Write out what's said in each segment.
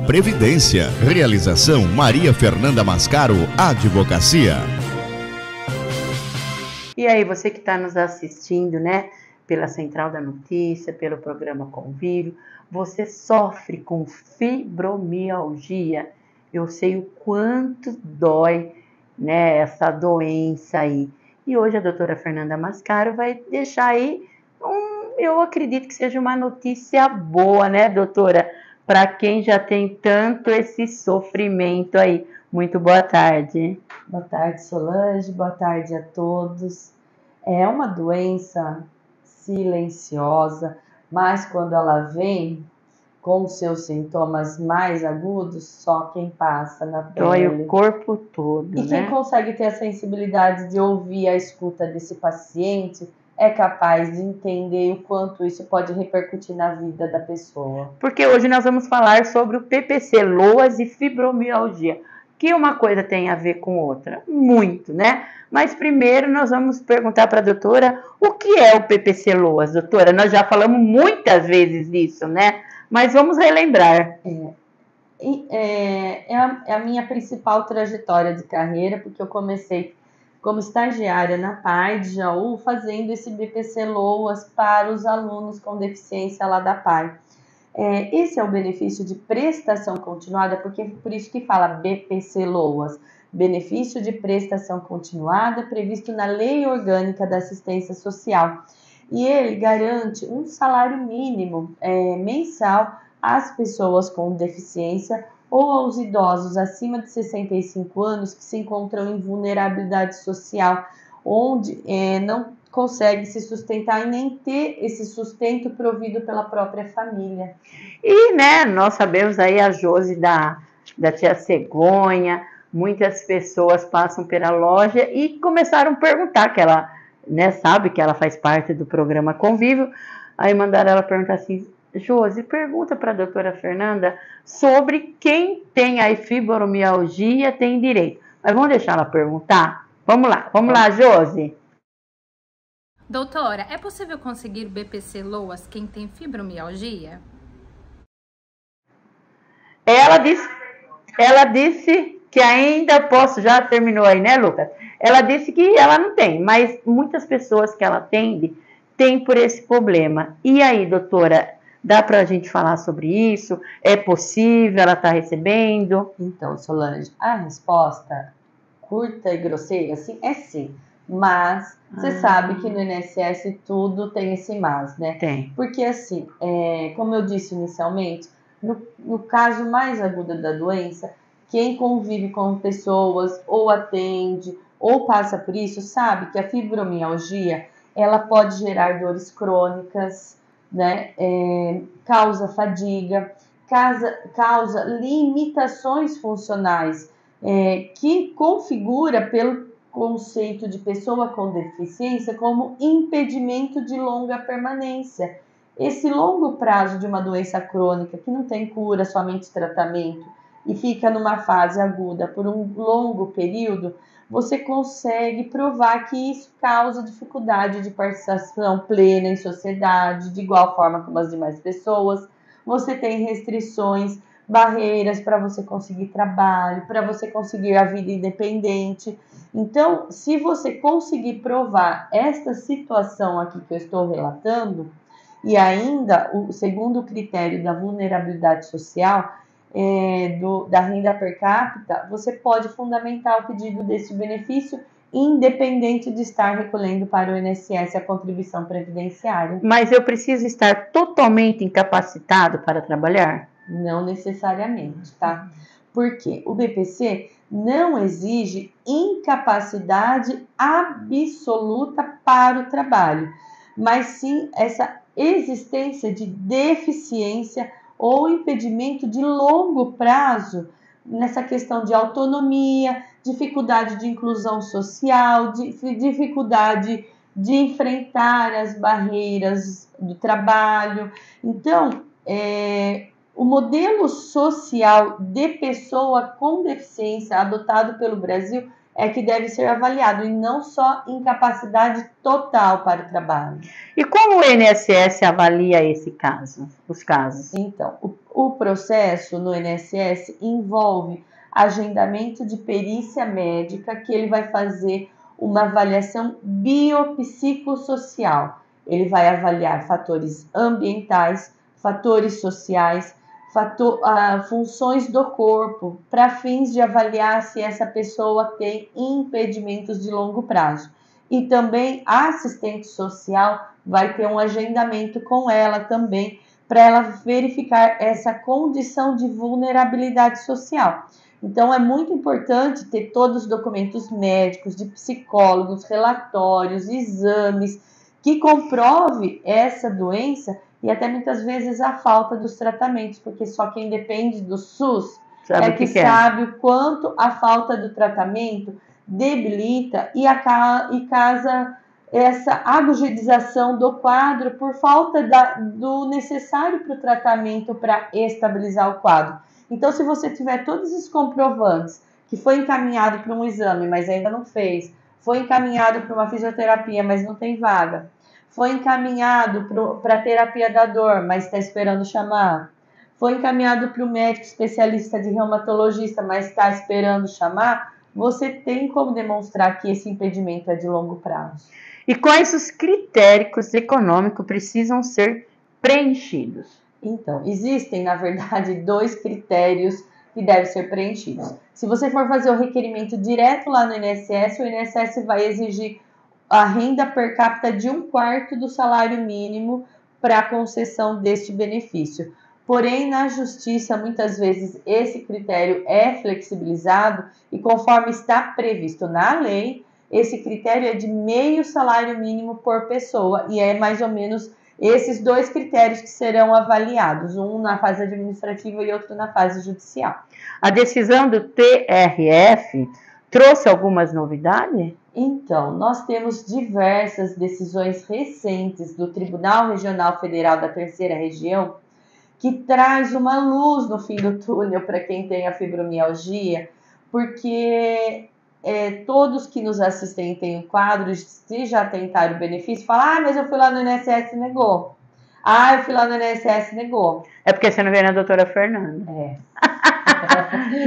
Previdência. Realização Maria Fernanda Mascaro, Advocacia. E aí, você que está nos assistindo, né, pela Central da Notícia, pelo programa Convívio, você sofre com fibromialgia. Eu sei o quanto dói, né, essa doença aí. E hoje a doutora Fernanda Mascaro vai deixar aí, eu acredito que seja uma notícia boa, né, doutora? Para quem já tem tanto esse sofrimento aí. Muito boa tarde. Boa tarde, Solange. Boa tarde a todos. É uma doença silenciosa, mas quando ela vem com seus sintomas mais agudos, só quem passa na pele. Dói o corpo todo, e quem consegue ter a sensibilidade de ouvir a escuta desse paciente é capaz de entender o quanto isso pode repercutir na vida da pessoa. Porque hoje nós vamos falar sobre o PPC, LOAS e fibromialgia. Que uma coisa tem a ver com outra? Muito, né? Mas primeiro nós vamos perguntar para a doutora o que é o PPC LOAS, doutora? Nós já falamos muitas vezes disso, né? Mas vamos relembrar. É a minha principal trajetória de carreira, porque eu comecei como estagiária na PAI de Jaú, fazendo esse BPC LOAS para os alunos com deficiência lá da PAI. Esse é o benefício de prestação continuada, porque por isso que fala BPC LOAS, benefício de prestação continuada previsto na Lei Orgânica da Assistência Social. E ele garante um salário mínimo mensal às pessoas com deficiência ou aos idosos acima de 65 anos que se encontram em vulnerabilidade social, onde não consegue se sustentar e nem ter esse sustento provido pela própria família. E, né, nós sabemos aí a Josi da tia Cegonha, muitas pessoas passam pela loja e começaram a perguntar, que ela, né, sabe que ela faz parte do programa Convívio, aí mandaram ela perguntar assim: Josi, pergunta para a doutora Fernanda sobre quem tem a fibromialgia tem direito. Mas vamos deixar ela perguntar? Vamos lá, Josi. Doutora, é possível conseguir BPC LOAS quem tem fibromialgia? Ela disse que ainda posso, já terminou aí, né, Lucas? Ela disse que ela não tem, mas muitas pessoas que ela atende têm por esse problema. E aí, doutora, dá para a gente falar sobre isso? É possível? Ela está recebendo? Então, Solange, a resposta curta e grosseira, assim, é sim. Mas você sabe que no INSS tudo tem esse mas, né? Tem. Porque assim, como eu disse inicialmente, no caso mais agudo da doença, quem convive com pessoas ou atende ou passa por isso, sabe que a fibromialgia, ela pode gerar dores crônicas, né? Causa fadiga, causa limitações funcionais, que configura pelo conceito de pessoa com deficiência como impedimento de longa permanência. Esse longo prazo de uma doença crônica que não tem cura, somente tratamento, e fica numa fase aguda por um longo período, você consegue provar que isso causa dificuldade de participação plena em sociedade, de igual forma como as demais pessoas. Você tem restrições, barreiras para você conseguir trabalho, para você conseguir a vida independente. Então, se você conseguir provar esta situação aqui que eu estou relatando, e ainda o segundo critério da vulnerabilidade social, da renda per capita, você pode fundamentar o pedido desse benefício, independente de estar recolhendo para o INSS a contribuição previdenciária. Mas eu preciso estar totalmente incapacitado para trabalhar? Não necessariamente, tá? Porque o BPC não exige incapacidade absoluta para o trabalho, mas sim essa existência de deficiência ou impedimento de longo prazo nessa questão de autonomia, dificuldade de inclusão social, dificuldade de enfrentar as barreiras do trabalho. Então, o modelo social de pessoa com deficiência adotado pelo Brasil é que deve ser avaliado, e não só incapacidade total para o trabalho. E como o INSS avalia os casos? Então, O processo no INSS envolve agendamento de perícia médica, que ele vai fazer uma avaliação biopsicossocial. Ele vai avaliar fatores ambientais, fatores sociais, funções do corpo, para fins de avaliar se essa pessoa tem impedimentos de longo prazo. E também a assistente social vai ter um agendamento com ela também, para ela verificar essa condição de vulnerabilidade social. Então, é muito importante ter todos os documentos médicos, de psicólogos, relatórios, exames, que comprove essa doença e até muitas vezes a falta dos tratamentos, porque só quem depende do SUS sabe o quanto a falta do tratamento debilita e causa essa agudização do quadro por falta do necessário para o tratamento para estabilizar o quadro. Então, se você tiver todos os comprovantes que foi encaminhado para um exame, mas ainda não fez, foi encaminhado para uma fisioterapia, mas não tem vaga, foi encaminhado para a terapia da dor, mas está esperando chamar, foi encaminhado para o médico especialista de reumatologista, mas está esperando chamar, você tem como demonstrar que esse impedimento é de longo prazo. E quais os critérios econômicos precisam ser preenchidos? Então, existem, na verdade, 2 critérios que devem ser preenchidos. Se você for fazer o requerimento direto lá no INSS, o INSS vai exigir a renda per capita de 1/4 do salário mínimo para a concessão deste benefício. Porém, na justiça, muitas vezes, esse critério é flexibilizado e conforme está previsto na lei, esse critério é de meio salário mínimo por pessoa e é mais ou menos esses 2 critérios que serão avaliados, um na fase administrativa e outro na fase judicial. A decisão do TRF trouxe algumas novidades? Então, nós temos diversas decisões recentes do Tribunal Regional Federal da Terceira Região que traz uma luz no fim do túnel para quem tem a fibromialgia, porque todos que nos assistem têm um quadro, se já tentaram o benefício, falam, mas eu fui lá no INSS e negou. Eu fui lá no INSS e negou. É porque você não vê na doutora Fernanda.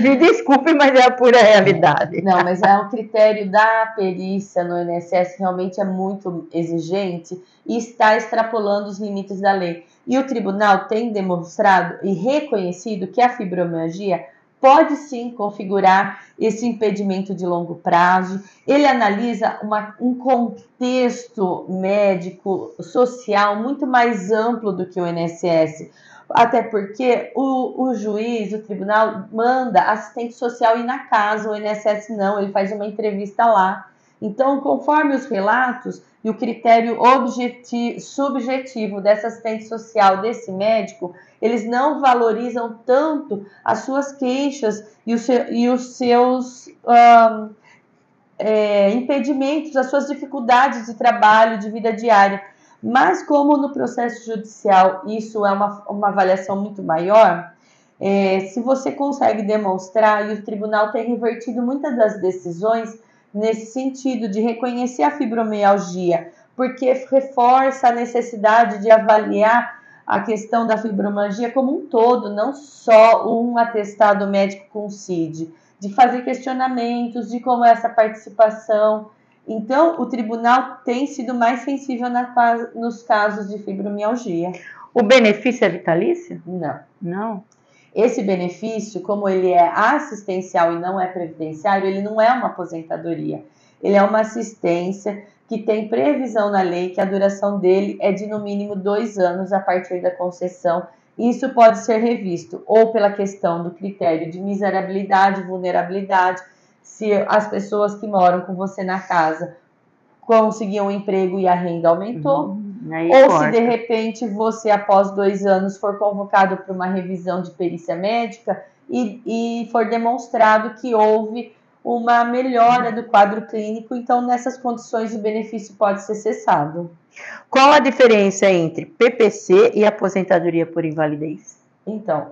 Me desculpe, mas é a pura realidade. Não, mas o critério da perícia no INSS realmente é muito exigente e está extrapolando os limites da lei. E o tribunal tem demonstrado e reconhecido que a fibromialgia pode sim configurar esse impedimento de longo prazo. Ele analisa um contexto médico, social muito mais amplo do que o INSS, até porque o juiz, o tribunal, manda assistente social ir na casa, o INSS não, ele faz uma entrevista lá. Então, conforme os relatos e o critério subjetivo dessa assistente social, desse médico, eles não valorizam tanto as suas queixas e os seus impedimentos, as suas dificuldades de trabalho, de vida diária. Mas como no processo judicial isso é uma avaliação muito maior, se você consegue demonstrar, e o tribunal tem revertido muitas das decisões nesse sentido de reconhecer a fibromialgia, porque reforça a necessidade de avaliar a questão da fibromialgia como um todo, não só um atestado médico com CID, de fazer questionamentos de como é essa participação. Então, o tribunal tem sido mais sensível nos casos de fibromialgia. O benefício é vitalício? Não. Não. Esse benefício, como ele é assistencial e não é previdenciário, ele não é uma aposentadoria. Ele é uma assistência que tem previsão na lei que a duração dele é de no mínimo 2 anos a partir da concessão. Isso pode ser revisto ou pela questão do critério de miserabilidade, vulnerabilidade, se as pessoas que moram com você na casa conseguiam um emprego e a renda aumentou, ou se de repente você após 2 anos for convocado para uma revisão de perícia médica e for demonstrado que houve uma melhora do quadro clínico, então nessas condições o benefício pode ser cessado. Qual a diferença entre PPC e aposentadoria por invalidez? Então,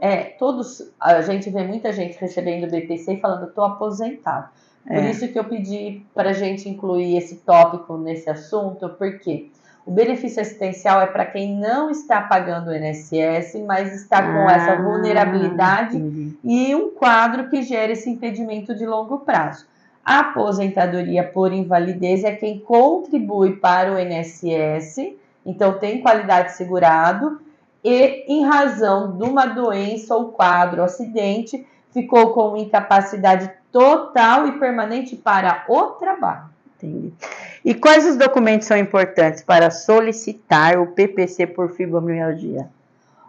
a gente vê muita gente recebendo BPC e falando, estou aposentado. Por isso que eu pedi para a gente incluir esse tópico nesse assunto, porque O benefício assistencial é para quem não está pagando o INSS, mas está com essa vulnerabilidade e um quadro que gera esse impedimento de longo prazo. A aposentadoria por invalidez é quem contribui para o INSS, então tem qualidade segurado, e em razão de uma doença ou quadro, acidente, ficou com incapacidade total e permanente para o trabalho. Entendi. E quais os documentos são importantes para solicitar o PPC por fibromialgia?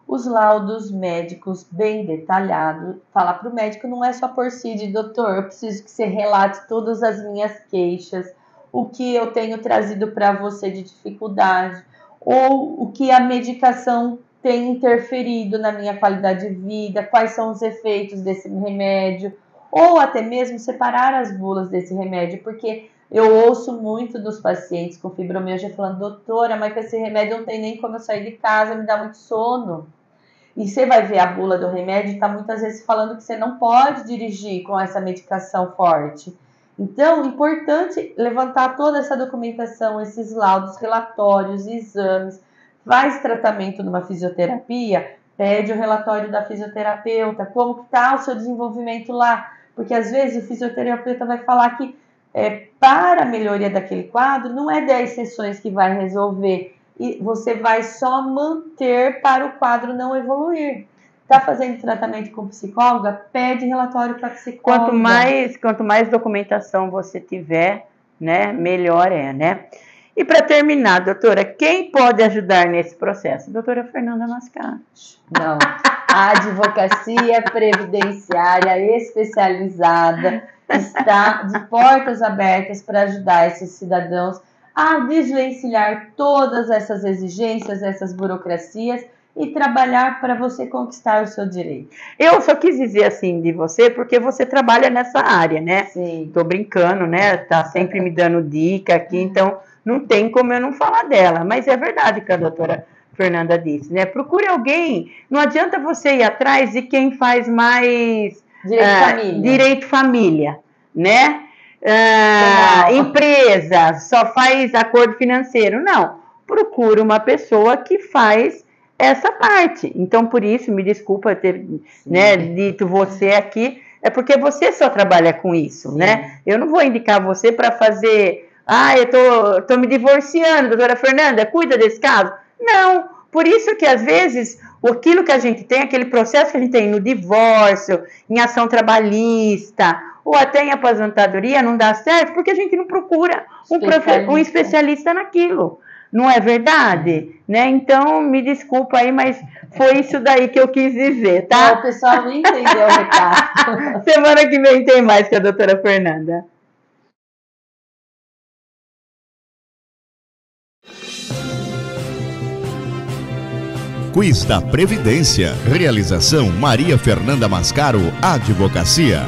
Os laudos médicos bem detalhados. Falar para o médico não é só por CID, doutor, eu preciso que você relate todas as minhas queixas, o que eu tenho trazido para você de dificuldade, ou o que a medicação tem interferido na minha qualidade de vida, quais são os efeitos desse remédio, ou até mesmo separar as bulas desse remédio, porque eu ouço muito dos pacientes com fibromialgia falando, doutora, mas com esse remédio não tem nem como eu sair de casa, me dá muito sono. E você vai ver a bula do remédio e está muitas vezes falando que você não pode dirigir com essa medicação forte. Então, é importante levantar toda essa documentação, esses laudos, relatórios, exames, faz tratamento numa fisioterapia, pede o relatório da fisioterapeuta, como que está o seu desenvolvimento lá, porque às vezes o fisioterapeuta vai falar que para a melhoria daquele quadro, não é 10 sessões que vai resolver, e você vai só manter para o quadro não evoluir. Está fazendo tratamento com psicóloga? Pede relatório para psicóloga. Quanto mais documentação você tiver, né, melhor é, né? E para terminar, doutora, quem pode ajudar nesse processo? Doutora Fernanda Mascaro. Não, a advocacia previdenciária especializada está de portas abertas para ajudar esses cidadãos a desvencilhar todas essas exigências, essas burocracias e trabalhar para você conquistar o seu direito. Eu só quis dizer assim de você porque você trabalha nessa área, né? Sim. Tô brincando, né? Tá sempre me dando dica aqui, então não tem como eu não falar dela. Mas é verdade que a doutora Fernanda disse, né? Procure alguém, não adianta você ir atrás de quem faz mais direito família, né? Empresa, só faz acordo financeiro. Não, procura uma pessoa que faz essa parte. Então, por isso, me desculpa ter dito você aqui, é porque você só trabalha com isso, sim, né? Eu não vou indicar você para fazer, eu tô me divorciando, doutora Fernanda, cuida desse caso. Não, por isso que às vezes aquilo que a gente tem, aquele processo que a gente tem no divórcio, em ação trabalhista, ou até em aposentadoria, não dá certo, porque a gente não procura um especialista naquilo. Não é verdade? Né? Então, me desculpa aí, mas foi isso daí que eu quis dizer, tá? Não, o pessoal não entendeu o recado. Semana que vem tem mais com a doutora Fernanda. Quiz da Previdência. Realização Maria Fernanda Mascaro, Advocacia.